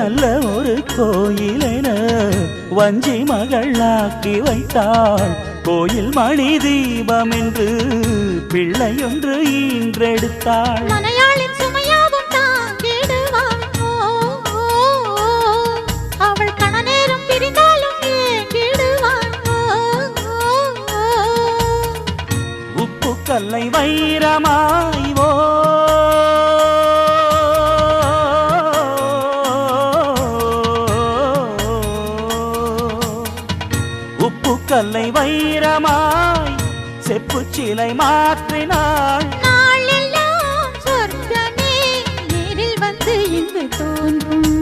நல்ல ஒரு கோயிலென வஞ்சி மகளாக்கி வைத்தாள். கோயில் மணி தீபம் என்று பிள்ளையொன்று ஈன்றெடுத்தாள். மலையாளின் சுமையாவும் தாங்கிடுவாள். அவள் கணநேரம் பிரிந்தாலும் ஏங்கிடுவாள். உப்பு கல்லை வைரமாய் உப்பு கல்லை வைரமாய் செப்பு சிலை மாற்றினாள். நாளெல்லாம் சொர்க்கமே நேரில் வந்து இங்கு தோன்றும்.